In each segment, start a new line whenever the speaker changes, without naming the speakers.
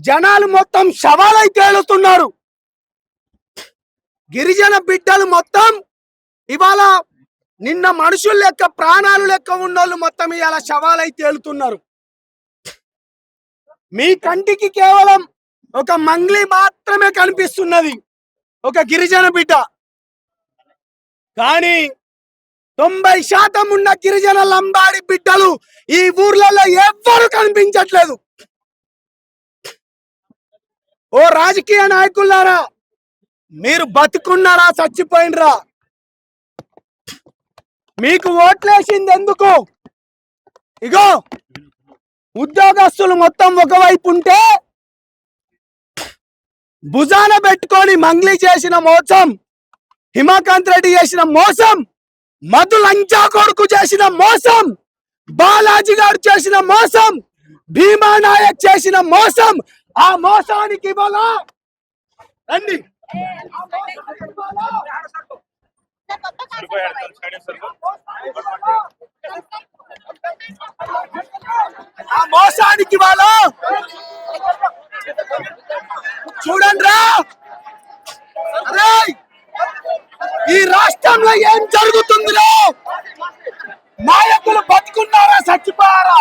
జనాలు మొత్తం శవాలై తేలుతున్నారు. గిరిజన బిడ్డలు మొత్తం ఇవాళ నిన్న మనుషులు లెక్క ప్రాణాలు లెక్క ఉన్నోళ్ళు మొత్తం ఇవాళ శవాలై తేలుతున్నారు. మీ కంటికి కేవలం ఒక మంగ్లీ మాత్రమే కనిపిస్తున్నది, ఒక గిరిజన బిడ్డ. కానీ 90% ఉన్న గిరిజన లంబాడి బిడ్డలు ఈ ఊర్లలో ఎవ్వరు కనిపించట్లేదు. ఓ రాజకీయ నాయకులారా, మీరు బతుకున్నారా చచ్చిపోయినరా? మీకు ఓట్లేసింది ఎందుకు? ఇగో ఉద్యోగస్తులు మొత్తం ఒకవైపు ఉంటే భుజాన పెట్టుకొని మంగ్లీ చేసిన మోసం, హిమకాంత్ రెడ్డి చేసిన మోసం, మధు లంచా కొడుకు చేసిన మోసం, బాలాజీ గారు చేసిన మోసం, భీమా నాయక్ చేసిన మోసం, ఆ మోసానికి ఇవాళ రండి. ఆ మోసానికి ఇవాళ చూడండి రా. ఈ రాష్ట్రంలో ఏం జరుగుతుందిరా? నాయకులు బతుకున్నారా చచ్చిపోయారా?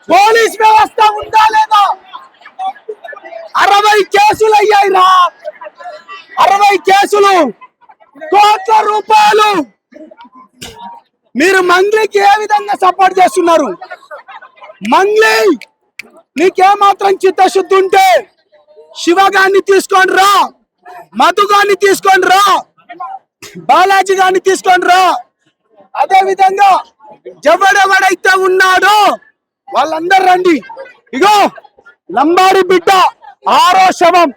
పోలీస్ వ్యవస్థ ఉందా లేదా? 60 కేసులు అయ్యాయి రా, 60 కేసులు, కోట్ల రూపాయలు. మీరు మంగ్లీకి ఏ విధంగా సపోర్ట్ చేస్తున్నారు? మంగ్లీ నీకేమాత్రం చిత్తశుద్ధి ఉంటే శివగాన్ని తీసుకొని రా, మధు గారిని తీసుకొని రా, బాలాజీ గారిని తీసుకొని రా. అదే విధంగా ఎవడెవడైతే ఉన్నాడో వాళ్ళందరూ రండి. ఇగో లంబాడి బిడ్డ 6వ శవం,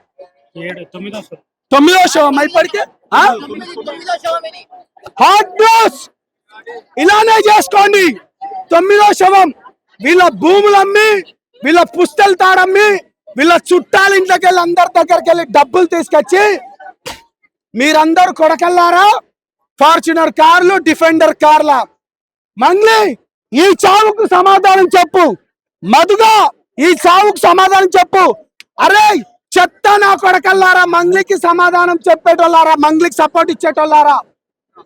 9వ శవం అయిపడితే హార్ట్ న్యూస్ ఇలానే చేసుకోండి. 9వ శవం. వీళ్ళ భూములు అమ్మి, వీళ్ళ పుస్తలు తాడమ్మి, వీళ్ళ చుట్టాల ఇంట్లోకి వెళ్ళి అందరి దగ్గరికి వెళ్ళి డబ్బులు తీసుకొచ్చి మీరందరూ కొడకల్లారా ఫార్చునర్ కార్లు, డిఫెండర్ కార్ల. మంగ్లీ ఈ చావుకు సమాధానం చెప్పు, మధుగా ఈ చావుకు సమాధానం చెప్పు. అరే చెత్త నా కొడకల్లారా, మంగ్లీకి సమాధానం చెప్పేటోళ్ళారా, మంగ్లీకి సపోర్ట్ ఇచ్చేటోళ్ళారా,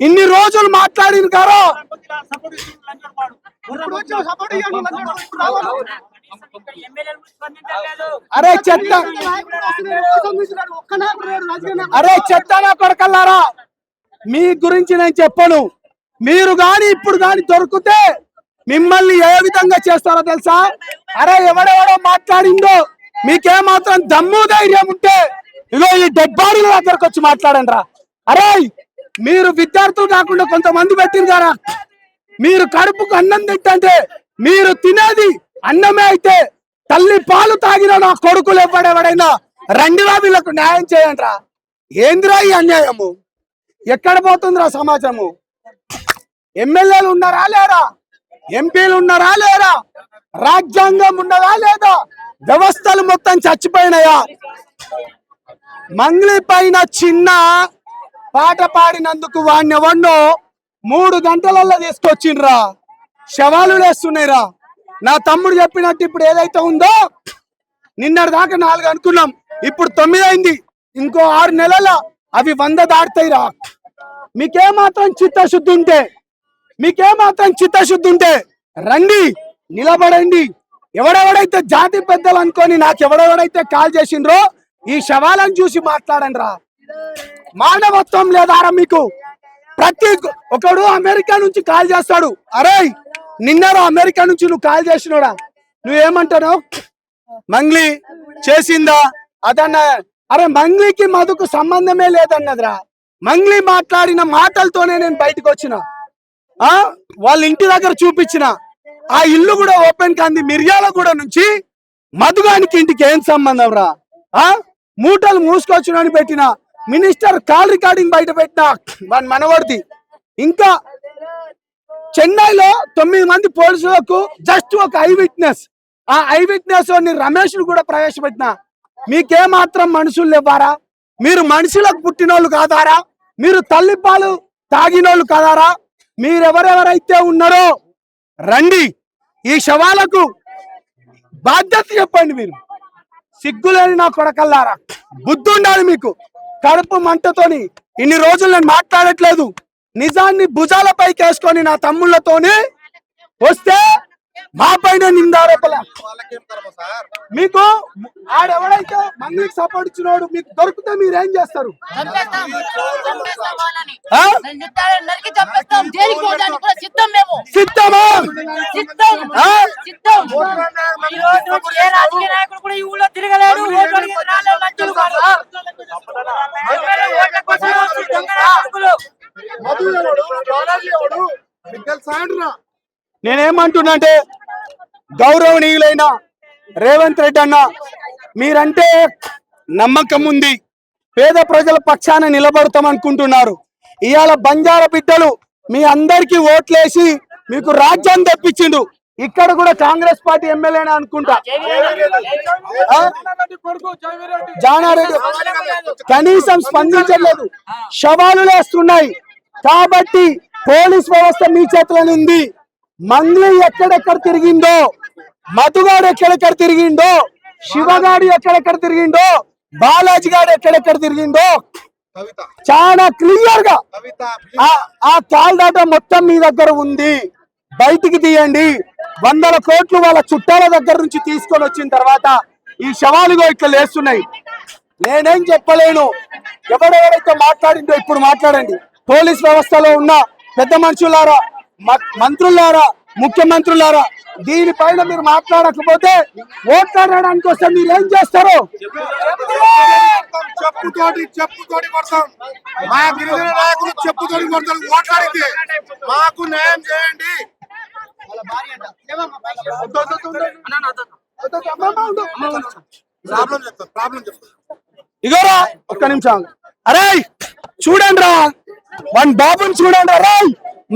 ఇన్ని రోజులు మాట్లాడిన గారో. అరే చెత్త, అరే చెత్త నా కొడకల్లారా, మీ గురించి నేను చెప్పను. మీరు గాని ఇప్పుడు గాని దొరికితే మిమ్మల్ని ఏ విధంగా చేస్తారో తెలుసా? అరే ఎవడెవడో మాట్లాడిందో, మీకేమాత్రం దమ్ము ధైర్యం ఉంటే ఇగో ఈ డెడ్ బాడీల దగ్గరకు వచ్చి మాట్లాడండి రా. అరే మీరు విద్యార్థులు కాకుండా కొంతమంది పెట్టిన గారా, మీరు కడుపుకు అన్నం తింటే మీరు తినేది అన్నమే అయితే తల్లి పాలు తాగిన నా కొడుకులు ఎవడెవడైనా రండిరా, వీళ్ళకు న్యాయం చేయండి రా. ఏందిరా ఈ అన్యాయము? ఎక్కడ పోతుందిరా సమాజము? ఎమ్మెల్యేలు ఉన్నారా లేరా? ఎంపీలు ఉన్నారా లేరా? రాజ్యాంగం ఉన్నదా లేదా? వ్యవస్థలు మొత్తం చచ్చిపోయినాయా? మంగ్లీ పైన చిన్న పాట పాడినందుకు వాడిని ఎవన్నో 3 గంటలలో తీసుకొచ్చిండ్రా. శవాలు లేస్తున్నాయిరా. నా తమ్ముడు చెప్పినట్టు ఇప్పుడు ఏదైతే ఉందో, నిన్నటి దాకా 4 అనుకున్నాం, ఇప్పుడు 9 అయింది. ఇంకో 6 నెలల అవి 100 దాటుతాయిరా. మీకేమాత్రం చిత్తశుద్ధి ఉంటే, మీకేమాత్రం చిత్తశుద్ధి ఉంటే రండి, నిలబడండి. ఎవడెవడైతే జాతి పెద్దలు అనుకొని నాకు ఎవడెవడైతే కాల్ చేసిండ్రో ఈ శవాలను చూసి మాట్లాడండి రా. మానవత్వం లేదారా మీకు? ప్రతి ఒకడు అమెరికా నుంచి కాల్ చేస్తాడు. అరే నిన్నరా అమెరికా నుంచి నువ్వు కాల్ చేసినోడా? నువ్వేమంటావు? మంగ్లీ చేసిందా అదన్నా? అరే మంగ్లీకి మధుకు సంబంధమే లేదన్నదిరా. మంగ్లీ మాట్లాడిన మాటలతోనే నేను బయటకు వచ్చిన, వాళ్ళ ఇంటి దగ్గర చూపించిన. ఆ ఇల్లు కూడా ఓపెన్ కాంది. మిర్యాలగూడ నుంచి మధుగానికి ఇంటికి ఏం సంబంధం రా? మూటలు మూసుకొచ్చునని పెట్టిన మినిస్టర్ కాల్ రికార్డింగ్ బయట పెట్టిన వాడి మనవడిది. ఇంకా చెన్నైలో 9 మంది పోలీసులకు జస్ట్ ఒక ఐ విట్నెస్, ఆ ఐ విట్నెస్ రమేష్ కూడా ప్రవేశపెట్టిన. మీకేమాత్రం మనుషులు లేవారా? మీరు మనుషులకు పుట్టినోళ్ళు కాదారా? మీరు తల్లిపాలు తాగినోళ్ళు కాదారా? మీరెవరెవరైతే ఉన్నారో రండి, ఈ శవాలకు బాధ్యత చెప్పండి. మీరు సిగ్గులేని నా కొడకల్లారా, బుద్ధి ఉండాలి మీకు. కడుపు మంటతోని ఇన్ని రోజులు నేను మాట్లాడట్లేదు. నిజాన్ని భుజాలపైకి వేసుకొని నా తమ్ముళ్ళతోని వస్తే మా పైన నిందారోపణ. మీకు ఆడెవడైతే మందికి సపోర్ట్ ఇచ్చినోడు మీకు దొరికితే మీరు ఏం చేస్తారు? సిద్ధమా? నేనేమంటున్నా అంటే, గౌరవనీయులైన రేవంత్ రెడ్డి అన్న, మీరంటే నమ్మకం ఉంది, పేద ప్రజల పక్షాన నిలబడతాం అనుకుంటున్నారు. ఇవాళ బంజారా బిడ్డలు మీ అందరికి ఓట్లేసి మీకు రాజ్యాన్ని తెప్పించిండు. ఇక్కడ కూడా కాంగ్రెస్ పార్టీ ఎమ్మెల్యేనే అనుకుంటా, జానారెడ్డి కనీసం స్పందించలేదు, శవాలు వేస్తున్నాయి. కాబట్టి పోలీస్ వ్యవస్థ మీ చేతిలోనే ఉంది. మంగ్లీ ఎక్కడెక్కడ తిరిగిందో, మధుగాడు ఎక్కడెక్కడ తిరిగిందో, శివగాడు ఎక్కడెక్కడ తిరిగిందో, బాలాజీ గాడు ఎక్కడెక్కడ తిరిగిందో చాలా క్లియర్ గా ఆ కాల్ డాటా మొత్తం మీ దగ్గర ఉంది. బయటికి తీయండి. 100 కోట్లు వాళ్ళ చుట్టాల దగ్గర నుంచి తీసుకొని వచ్చిన తర్వాత ఈ శవాలుగా ఇట్లా లేస్తున్నాయి. నేనేం చెప్పలేను. ఎవరెవరైతే మాట్లాడిందో ఇప్పుడు మాట్లాడండి. పోలీస్ వ్యవస్థలో ఉన్న పెద్ద మనుషులారా, మంత్రులారా, ముఖ్యమంత్రులారా, దీనిపైన మీరు మాట్లాడకపోతే ఓట్లాడడానికి వస్తే మీరు ఏం చేస్తారు?
చెప్పుతోటి కొడతాం. మా గిరిజన నాయకులు చెప్పుతోటి కొడతారు. ఓట్లాడితే మాకు న్యాయం చేయండి.
ఇగోరా ఒక్క నిమిషం. అరే చూడండి రా, వన్ బాబుని చూడండి. అరే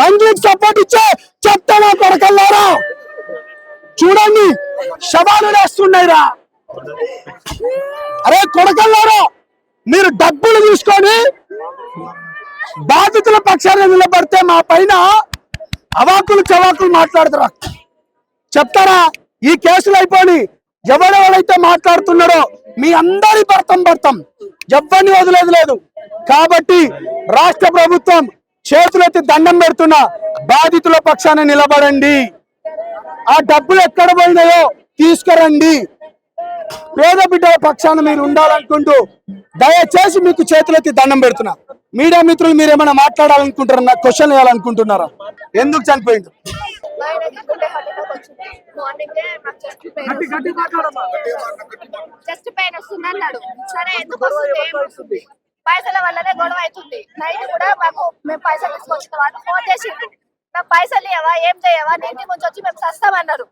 మంత్రికి సపోర్ట్ ఇచ్చే చెప్తానా కొడకల్లారా, చూడండి శవాలు వేస్తున్నాయి రా. అరే కొడకల్లారా, మీరు డబ్బులు తీసుకొని బాధితుల పక్షాన నిలబడితే మా పైన అవాకులు చవాకులు మాట్లాడతారా? చెప్తారా? ఈ కేసులు అయిపోయి ఎవరెవరైతే మాట్లాడుతున్నారో మీ అందరి భర్తం ఎవరిని వదిలేదు లేదు. కాబట్టి రాష్ట్ర ప్రభుత్వం చేతులెత్తి దండం పెడుతున్నా, బాధితుల పక్షాన నిలబడండి. ఆ డబ్బులు ఎక్కడ పోయినాయో తీసుకురండి. పేద బిడ్డల పక్షాన మీరు ఉండాలనుకుంటూ దయచేసి మీకు చేతులెత్తి దండం పెడుతున్నా. మీడియా మిత్రులు మీరేమైనా మాట్లాడాలనుకుంటారా? నాకు క్వశ్చన్ వేయాలనుకుంటున్నారా? ఎందుకు చనిపోయింది?
చెస్ట్ పెయిన్ వస్తుంది అన్నాడు. సరే ఎందుకు వస్తుంది? పైసల వల్లనే గొడవ అవుతుంది. నైట్ కూడా మేము పైసలు తీసుకొచ్చిన వాళ్ళు ఫోన్ చేసిండు, నాకు పైసలు ఇవ్వవా, ఏం చేయవా, నీటి ముంచి వచ్చి మేము సస్తామన్నారు.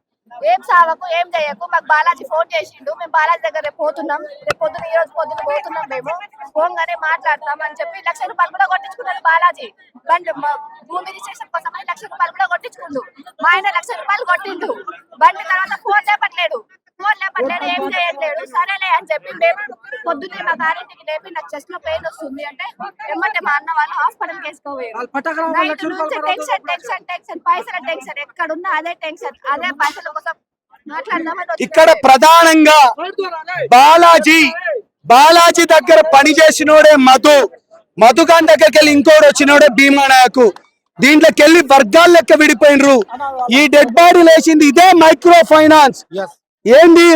ఏం సావకు, ఏం చేయకు. మాకు బాలాజీ ఫోన్ చేసిండు, మేము బాలాజీ దగ్గర రేపు పోతున్నాం, రేపు పొద్దున ఈ రోజు పొద్దున పోతున్నాం, మేము ఫోన్ గానే మాట్లాడతాం అని చెప్పి ₹1,00,000 కూడా కొట్టించుకున్నాడు బాలాజీ. బండి భూమి రిజిస్ట్రేషన్ కోసం ₹1,00,000 కూడా కొట్టించుకుండు. మా ఆయన ₹1,00,000 కొట్టిండు. బండి తర్వాత ఫోన్ లేపట్లేడు, ఏం చేయట్లేడు. సరేలే అని చెప్పి మేము పొద్దున్నే మా గారింటికి లేపి నాకు చెస్ట్ లో పెయిన్ వస్తుంది అంటే ఏమంటే మా అన్న వాళ్ళు హాస్పిటల్ వేసుకోవాలి. టెన్షన్ పైసల టెన్షన్, ఎక్కడున్నా అదే టెన్షన్, అదే పైసల కోసం మాట్లాడదామని.
ఇక్కడ ప్రధానంగా బాలాజీ దగ్గర పని చేసినోడే మధుగాన్ దగ్గరికి వెళ్ళి ఇంకోటి వచ్చినోడే భీమా నాయకు. దీంట్లోకి వెళ్ళి వర్గాల లెక్క విడిపోయినరు. ఈ డెడ్ బాడీ లేచింది ఇదే మైక్రో ఫైనాన్స్. ఏంది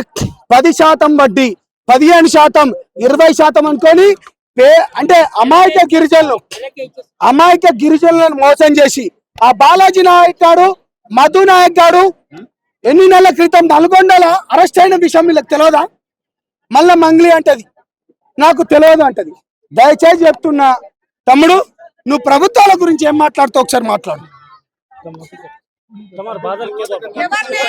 10% వడ్డీ, 15%, 20% అనుకొని అంటే అమాయక గిరిజనులను మోసం చేసి ఆ బాలాజీ నాయక్ గారు, మధు నాయక్ గారు ఎన్ని నెలల క్రితం నల్గొండలో అరెస్ట్ అయిన విషయం వీళ్ళకి తెలియదా? మళ్ళా మంగ్లీ అంటది నాకు తెలియదు అంటది. దయచేసి చెప్తున్నా తమ్ముడు, నువ్వు ప్రభుత్వాల గురించి ఏం మాట్లాడుతావు ఒకసారి మాట్లాడు.
చెప్పండి,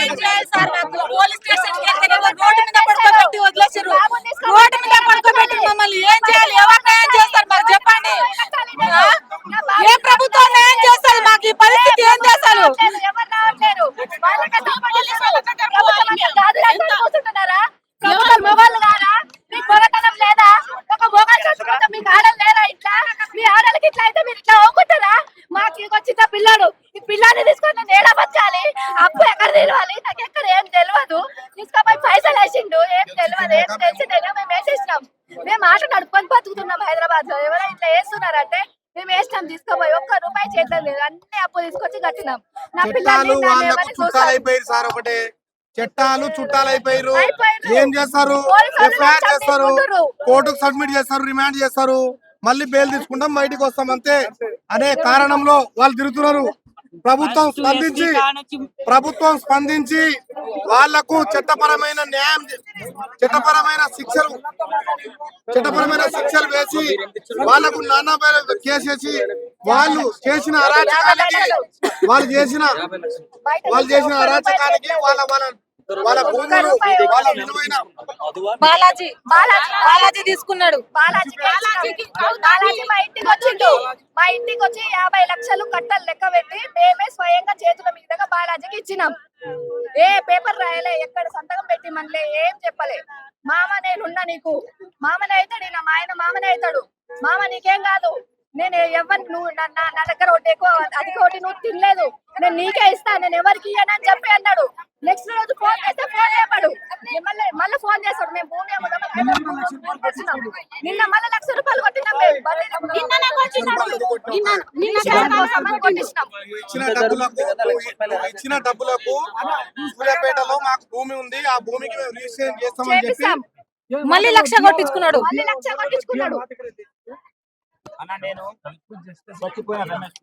ఏ ప్రభుత్వం ఏం చేస్తారు? మాకు ఈ పరిస్థితి ఏం చేస్తారు?
మొబైల్ కాదా? మీకు మొగతనం లేదా? ఒక మొగలు చూసుకుంటే మీకు ఆడలు లేరా? ఇట్లా మీ ఆడలకి ఇట్లా అయితే మీరు ఇట్లా ఓకుంటారా? మాకు వచ్చిన పిల్లాడు, ఈ పిల్లాన్ని తీసుకొని నేను ఏడా బతకాలి? అప్పు ఎక్కడ తెలవాలి? నాకు ఎక్కడ ఏం తెలియదు. తీసుకపోయి పైసలు వేసిండు, అదేం తెలిసిందేగా మేము వేసేసినాం. మేము ఆట నడుపుకొని బతుకుతున్నాం హైదరాబాద్ లో. ఎవరైనా ఇట్లా వేస్తున్నారంటే మేము వేసినాం తీసుకోపోయి. ఒక్క రూపాయి చేద్దాం లేదు, అన్ని అప్పు తీసుకొచ్చి కట్టినాం. నా
చట్టాలు
పిల్లల్ని
వాళ్ళకు
చూస్తారు.
చుట్టాలైపోయారు సార్. ఒకటే చట్టాలు చుట్టాలైపోయారు.
అయిపోయారు.
ఏం చేస్తారు?
పోలీసు వాళ్ళు
ఎఫ్ఐఆర్
చట్టం
చేస్తారు,
తీసుకుంటారు.
కోర్టుకు సబ్మిట్ చేస్తారు, రిమాండ్ చేస్తారు, మళ్ళీ బెయిల్ తీసుకుంటాం, బయటికి వస్తాం అంతే అనే కారణంలో వాళ్ళు తిరుగుతున్నారు. ప్రభుత్వం స్పందించి వాళ్లకు చట్టపరమైన న్యాయం, చట్టపరమైన శిక్షలు వేసి వాళ్లకు నానా కేసేసి వాళ్ళు చేసిన అరాచకానికి వాళ్ళ భూములు వాళ్ళ విలువైన
బాలాజీ తీసుకున్నాడు.
బాలాజీ మా ఇంటికి వచ్చిండు. మా ఇంటికి వచ్చి 50 లక్షలు కట్టలు లెక్క పెట్టి మేమే స్వయంగా చేతుల మీదుగా బాలాజీకి ఇచ్చినాం. ఏ పేపర్ రాయలే, ఎక్కడ సంతకం పెట్టి మనలే, ఏం చెప్పలే. మామ నేనున్నా నీకు, మామనే అవుతాడు నా ఆయన, మామనే అవుతాడు. మామ నీకేం కాదు, నేను ఎవరు నువ్వు నా దగ్గర ఒకటి ఎక్కువ అధిక ఒకటి నువ్వు తినలేదు, నేను నీకే ఇస్తా, నేను ఎవరికి ఇయ్యనని చెప్పి అన్నాడు. నెక్స్ట్ రోజు ఫోన్ చేస్తే ఫోన్ చేయడు, మళ్ళీ ఫోన్ చేస్తాడు. మేము భూమి నిన్న మళ్ళీ 1,00,000 రూపాయలు కొట్టినాం.
ఇచ్చిన డబ్బులకు సూర్యాపేటలో మాకు భూమి ఉంది, ఆ భూమికి మేము రిజిస్ట్రేషన్ చేస్తామని చెప్పి
మళ్ళీ 1,00,000 కొట్టించుకున్నాడు.
కొట్టించుకున్నాడు.
అన్న నేను మర్చిపోయిన రమేష్